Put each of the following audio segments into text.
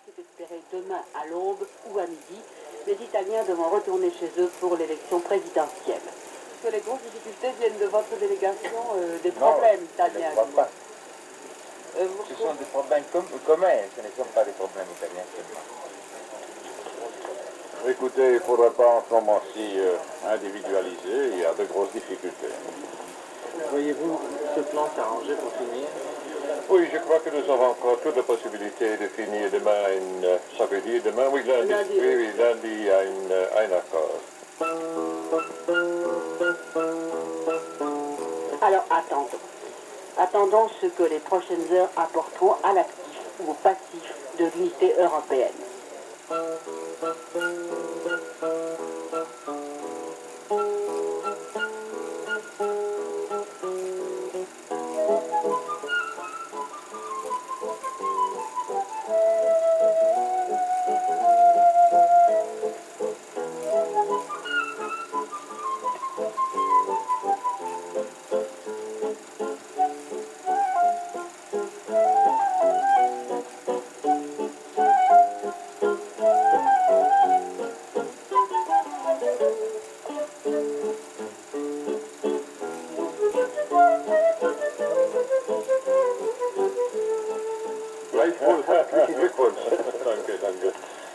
est espérée demain à l'aube ou à midi. Les Italiens devront retourner chez eux pour l'élection présidentielle. Est-ce que les grosses difficultés viennent de votre délégation, des problèmes italiens? Je ne crois pas. Ce sont des problèmes communs, ce ne sont pas des problèmes italiens seulement. Écoutez, il ne faudrait pas en ce moment-ci individualiser, il y a de grosses difficultés. Voyez-vous ce plan s'arranger pour finir? Oui, je crois que nous avons encore toutes les possibilités de finir demain, ça veut dire demain, oui, lundi, lundi à un accord. Alors attendons. Attendons ce que les prochaines heures apporteront à l'actif ou au passif de l'unité européenne.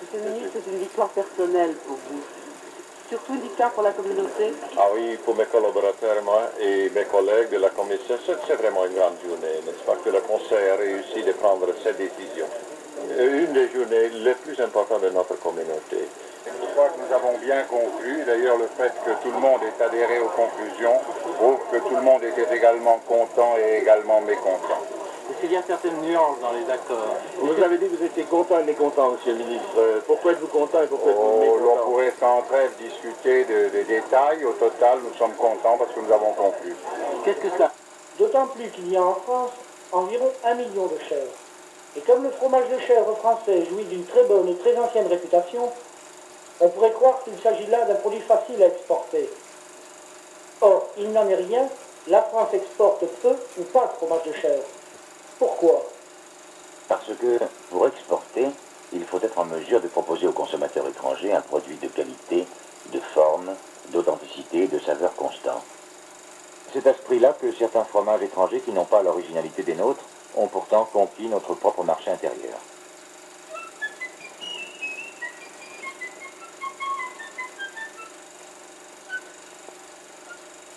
Monsieur le ministre, c'est une victoire personnelle pour vous. Surtout une victoire pour la communauté. Ah oui, pour mes collaborateurs, moi, et mes collègues de la commission, c'est vraiment une grande journée, n'est-ce pas, que le Conseil a réussi de prendre cette décision. Une des journées les plus importantes de notre communauté. Je crois que nous avons bien conclu. D'ailleurs, le fait que tout le monde ait adhéré aux conclusions prouve que tout le monde était également content et également mécontent. Est-ce qu'il y a certaines nuances dans les accords? Vous avez dit que vous étiez content et mécontent, monsieur le ministre. Pourquoi êtes-vous content et pourquoi êtes-vous mécontent? On pourrait sans trêve discuter des détails. Au total, nous sommes contents parce que nous avons conclu. Qu'est-ce que cela? D'autant plus qu'il y a en France environ 1 million de chèvres. Et comme le fromage de chèvre français jouit d'une très bonne et très ancienne réputation, on pourrait croire qu'il s'agit là d'un produit facile à exporter. Or, il n'en est rien, la France exporte peu ou pas de fromage de chèvre. Pourquoi? Parce que pour exporter, il faut être en mesure de proposer aux consommateurs étrangers un produit de qualité, de forme, d'authenticité et de saveur constant. C'est à ce prix-là que certains fromages étrangers qui n'ont pas l'originalité des nôtres ont pourtant conquis notre propre marché intérieur.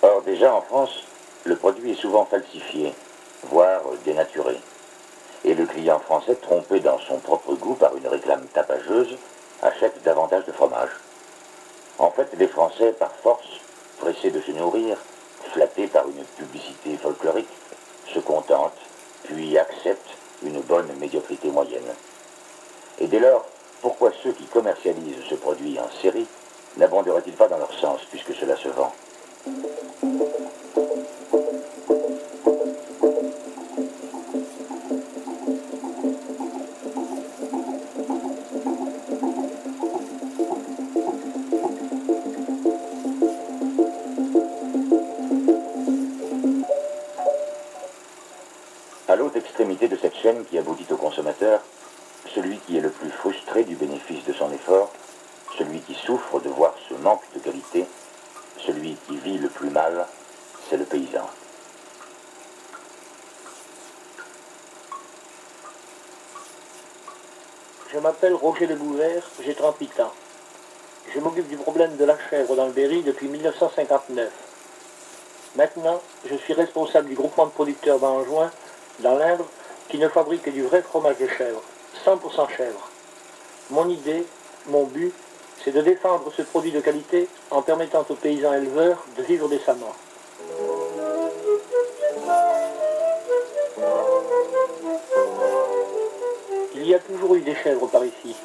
Or, déjà en France, le produit est souvent falsifié, voire dénaturé. Et le client français, trompé dans son propre goût par une réclame tapageuse, achète davantage de fromage. En fait, les Français, par force, pressés de se nourrir, flattés par une publicité folklorique, se contentent, puis acceptent une bonne médiocrité moyenne. Et dès lors, pourquoi ceux qui commercialisent ce produit en série n'abonderaient-ils pas dans leur sens, puisque cela se vend ? À l'autre extrémité de cette chaîne qui aboutit au consommateur, celui qui est le plus frustré du bénéfice de son effort, celui qui souffre de voir ce manque de qualité, celui qui vit le plus mal, c'est le paysan. Je m'appelle Roger Lebouvert, j'ai 38 ans. Je m'occupe du problème de la chèvre dans le Berry depuis 1959. Maintenant, je suis responsable du groupement de producteurs d'Anjouan, dans l'Indre, qui ne fabrique que du vrai fromage de chèvre, 100% chèvre. Mon idée, mon but, c'est de défendre ce produit de qualité en permettant aux paysans éleveurs de vivre décemment. Il y a toujours eu des chèvres par ici,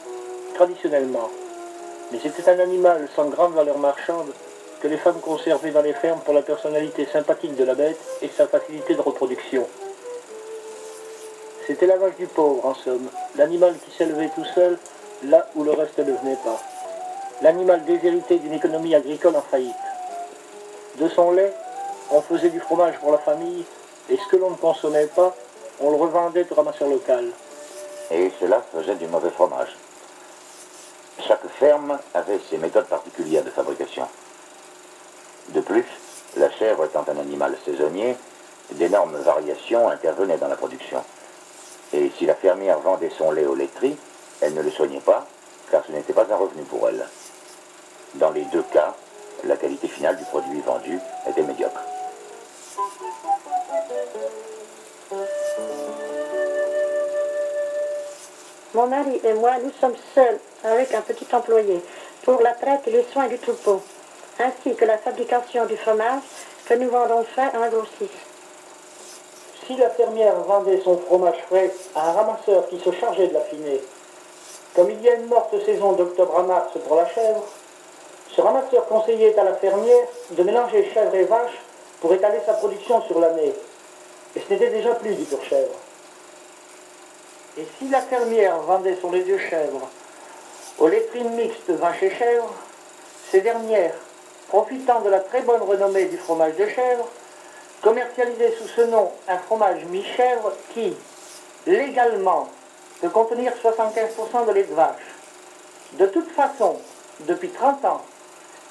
traditionnellement. Mais c'était un animal sans grande valeur marchande que les femmes conservaient dans les fermes pour la personnalité sympathique de la bête et sa facilité de reproduction. C'était la vache du pauvre, en somme, l'animal qui s'élevait tout seul là où le reste ne venait pas. L'animal déshérité d'une économie agricole en faillite. De son lait, on faisait du fromage pour la famille, et ce que l'on ne consommait pas, on le revendait au ramasseur local. Et cela faisait du mauvais fromage. Chaque ferme avait ses méthodes particulières de fabrication. De plus, la chèvre étant un animal saisonnier, d'énormes variations intervenaient dans la production. Et si la fermière vendait son lait aux laiteries, elle ne le soignait pas, car ce n'était pas un revenu pour elle. Dans les deux cas, la qualité finale du produit vendu était médiocre. Mon mari et moi, nous sommes seuls avec un petit employé pour la traite et les soins du troupeau, ainsi que la fabrication du fromage que nous vendons frais à un grossiste. Si la fermière vendait son fromage frais à un ramasseur qui se chargeait de l'affiner, comme il y a une morte saison d'octobre à mars pour la chèvre, ce ramasseur conseillait à la fermière de mélanger chèvre et vache pour étaler sa production sur l'année. Et ce n'était déjà plus du pur chèvre. Et si la fermière vendait son lait de chèvre aux laiteries mixtes vache et chèvre, ces dernières, profitant de la très bonne renommée du fromage de chèvre, commercialisaient sous ce nom un fromage mi-chèvre qui, légalement, peut contenir 75% de lait de vache. De toute façon, depuis 30 ans,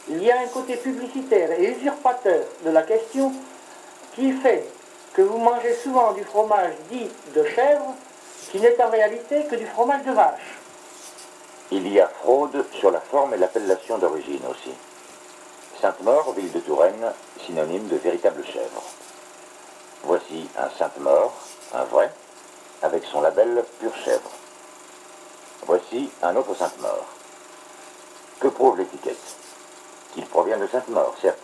il y a un côté publicitaire et usurpateur de la question qui fait que vous mangez souvent du fromage dit de chèvre qui n'est en réalité que du fromage de vache. Il y a fraude sur la forme et l'appellation d'origine aussi. Sainte-Maure, ville de Touraine, synonyme de véritable chèvre. Voici un Sainte-Maure, un vrai, avec son label pure chèvre. Voici un autre Sainte-Maure. Que prouve l'étiquette? Qu'il provient de Sainte-Maure, certes,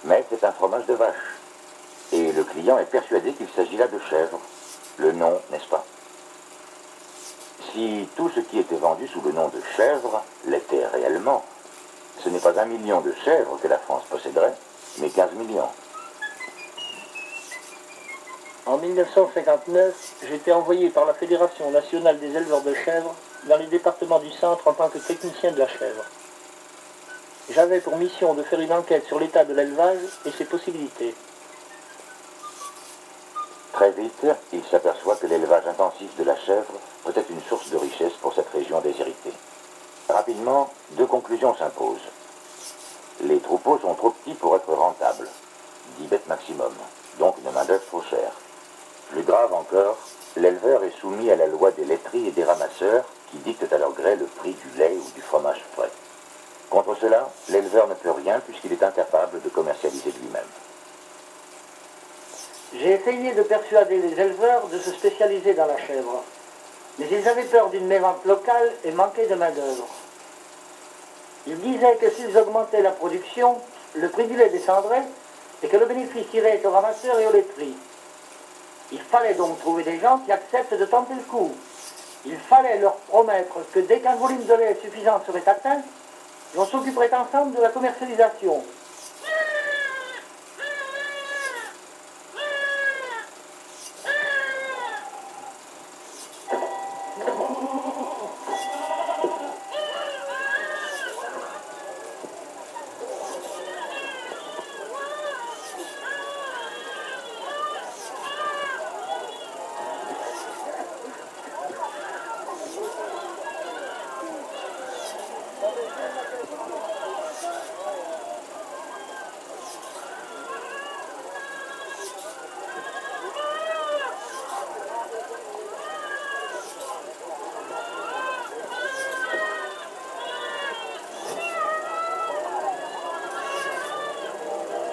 mais c'est un fromage de vache. Et le client est persuadé qu'il s'agit là de chèvre. Le nom, n'est-ce pas? Si tout ce qui était vendu sous le nom de chèvre l'était réellement, ce n'est pas 1 million de chèvres que la France posséderait, mais 15 millions. En 1959, j'étais envoyé par la Fédération nationale des éleveurs de chèvres dans les départements du centre en tant que technicien de la chèvre. J'avais pour mission de faire une enquête sur l'état de l'élevage et ses possibilités. Très vite, il s'aperçoit que l'élevage intensif de la chèvre peut être une source de richesse pour cette région déshéritée. Rapidement, deux conclusions s'imposent. Les troupeaux sont trop petits pour être rentables, 10 bêtes maximum, donc une main-d'œuvre trop chère. Plus grave encore, l'éleveur est soumis à la loi des laiteries et des ramasseurs qui dictent à leur gré le prix du lait ou du fromage frais. Contre cela, l'éleveur ne peut rien puisqu'il est incapable de commercialiser lui-même. J'ai essayé de persuader les éleveurs de se spécialiser dans la chèvre, mais ils avaient peur d'une mévente locale et manquaient de main-d'œuvre. Ils disaient que s'ils augmentaient la production, le prix du lait descendrait et que le bénéfice irait aux ramasseurs et aux laiteries. Il fallait donc trouver des gens qui acceptent de tenter le coup. Il fallait leur promettre que dès qu'un volume de lait suffisant serait atteint, on s'occuperait ensemble de la commercialisation.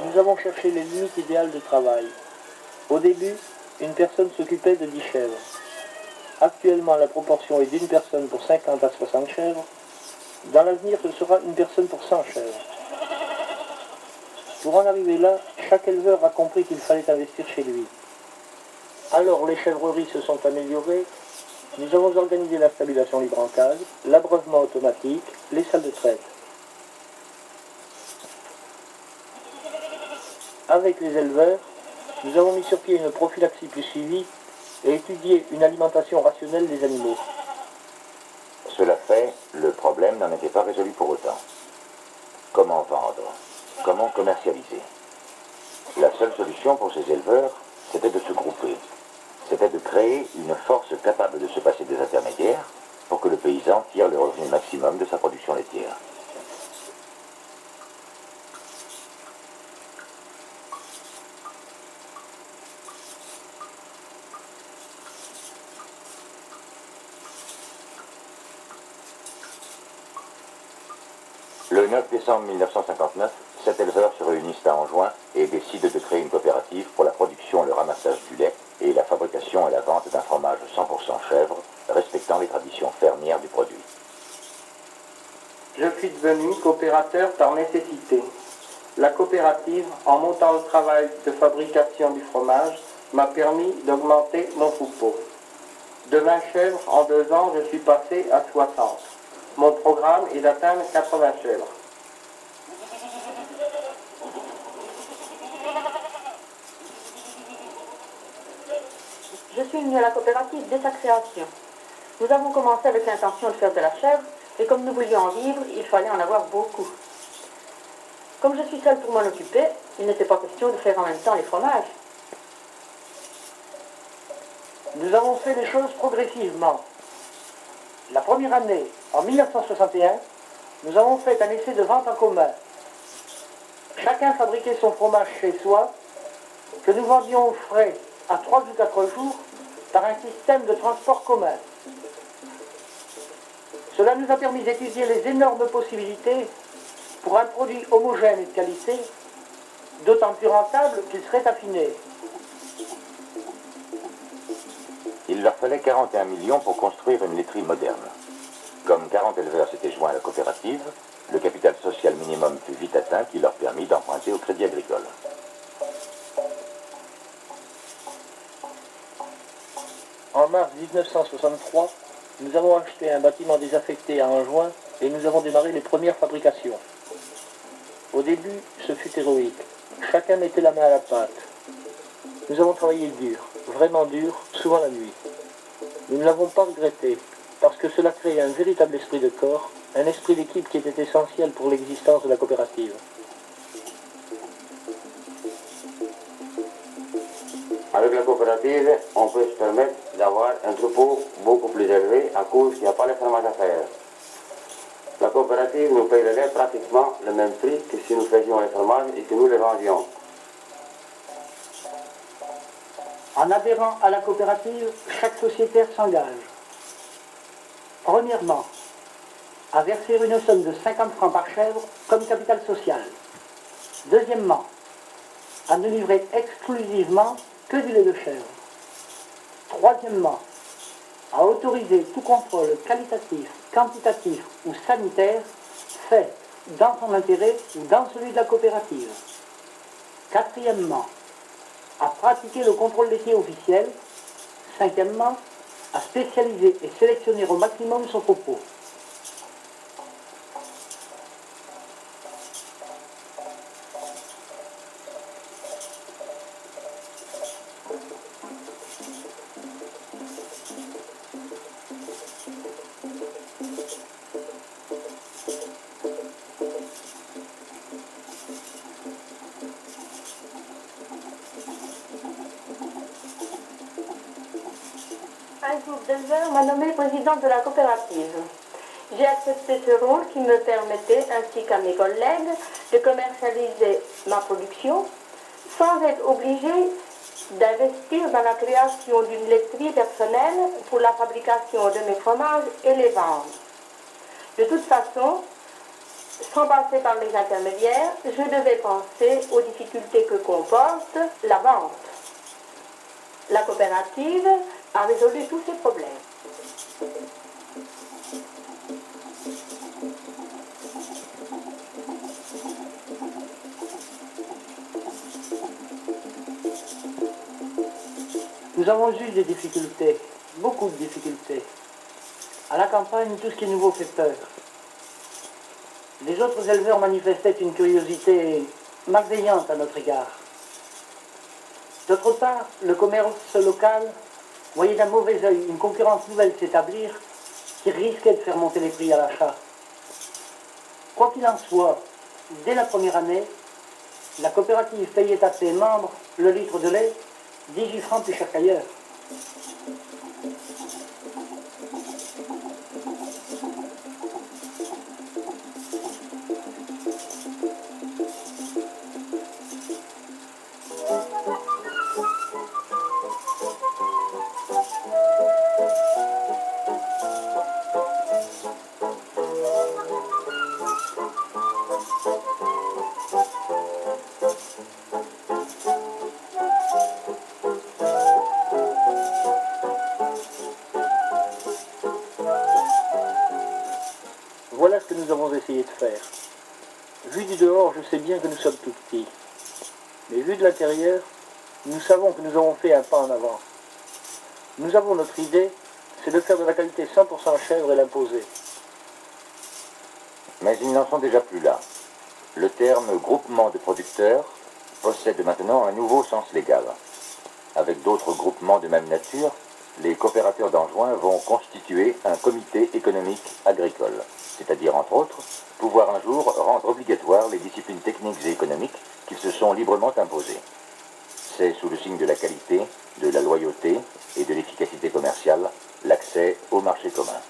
Nous avons cherché les limites idéales de travail. Au début, une personne s'occupait de 10 chèvres. Actuellement, la proportion est d'une personne pour 50 à 60 chèvres. Dans l'avenir, ce sera une personne pour 100 chèvres. Pour en arriver là, chaque éleveur a compris qu'il fallait investir chez lui. Alors, les chèvreries se sont améliorées. Nous avons organisé la stabulation libre en cage, l'abreuvement automatique, les salles de traite. Avec les éleveurs, nous avons mis sur pied une prophylaxie plus suivie et étudié une alimentation rationnelle des animaux. Cela fait, le problème n'en était pas résolu pour autant. Comment vendre? Comment commercialiser? La seule solution pour ces éleveurs, c'était de se grouper. C'était de créer une force capable de se passer des intermédiaires 9 décembre 1959, 7 éleveurs se réunissent à Anjoin et décident de créer une coopérative pour la production et le ramassage du lait et la fabrication et la vente d'un fromage 100% chèvre, respectant les traditions fermières du produit. Je suis devenu coopérateur par nécessité. La coopérative, en montant le travail de fabrication du fromage, m'a permis d'augmenter mon troupeau. De 20 chèvres en 2 ans, je suis passé à 60. Mon programme est d'atteindre 80 chèvres. Je suis venue à la coopérative dès sa création. Nous avons commencé avec l'intention de faire de la chèvre, et comme nous voulions en vivre, il fallait en avoir beaucoup. Comme je suis seule pour m'en occuper, il n'était pas question de faire en même temps les fromages. Nous avons fait les choses progressivement. La première année, en 1961, nous avons fait un essai de vente en commun. Chacun fabriquait son fromage chez soi, que nous vendions au frais à 3 ou 4 jours par un système de transport commun. Cela nous a permis d'étudier les énormes possibilités pour un produit homogène et de qualité, d'autant plus rentable qu'il serait affiné. Il leur fallait 41 millions pour construire une laiterie moderne. Comme 40 éleveurs s'étaient joints à la coopérative, le capital social minimum fut vite atteint qui leur permit d'emprunter au Crédit Agricole. En mars 1963, nous avons acheté un bâtiment désaffecté à Anjoin et nous avons démarré les premières fabrications. Au début, ce fut héroïque. Chacun mettait la main à la pâte. Nous avons travaillé dur, vraiment dur, souvent la nuit. Nous ne l'avons pas regretté, parce que cela créait un véritable esprit de corps, un esprit d'équipe qui était essentiel pour l'existence de la coopérative. Avec la coopérative, on peut se permettre d'avoir un troupeau beaucoup plus élevé à cause qu'il n'y a pas les fermages à faire. La coopérative nous paye le lait pratiquement le même prix que si nous faisions les fromages et que nous les vendions. En adhérant à la coopérative, chaque sociétaire s'engage. Premièrement, à verser une somme de 50 francs par chèvre comme capital social. Deuxièmement, à ne livrer exclusivement que du lait de chèvre. Troisièmement, à autoriser tout contrôle qualitatif, quantitatif ou sanitaire fait dans son intérêt ou dans celui de la coopérative. Quatrièmement, à pratiquer le contrôle laitier officiel. Cinquièmement, à spécialiser et sélectionner au maximum son troupeau. Un groupe d'éleveurs m'a nommé présidente de la coopérative. J'ai accepté ce rôle qui me permettait, ainsi qu'à mes collègues, de commercialiser ma production sans être obligée d'investir dans la création d'une laiterie personnelle pour la fabrication de mes fromages et les vendre. De toute façon, sans passer par les intermédiaires, je devais penser aux difficultés que comporte la vente. La coopérative a résolu tous ces problèmes. Nous avons eu des difficultés, beaucoup de difficultés. À la campagne, tout ce qui est nouveau fait peur. Les autres éleveurs manifestaient une curiosité malveillante à notre égard. D'autre part, le commerce local voyait d'un mauvais œil une concurrence nouvelle s'établir qui risquait de faire monter les prix à l'achat. Quoi qu'il en soit, dès la première année, la coopérative payait à ses membres le litre de lait 18 francs plus cher qu'ailleurs. Voilà ce que nous avons essayé de faire. Vu du dehors, je sais bien que nous sommes tout petits. Mais vu de l'intérieur, nous savons que nous avons fait un pas en avant. Nous avons notre idée, c'est de faire de la qualité 100% chèvre et l'imposer. Mais ils n'en sont déjà plus là. Le terme groupement de producteurs possède maintenant un nouveau sens légal. Avec d'autres groupements de même nature, les coopérateurs d'Anjouan vont constituer un comité économique agricole, c'est-à-dire, entre autres, pouvoir un jour rendre obligatoires les disciplines techniques et économiques qu'ils se sont librement imposées. C'est sous le signe de la qualité, de la loyauté et de l'efficacité commerciale l'accès au marché commun.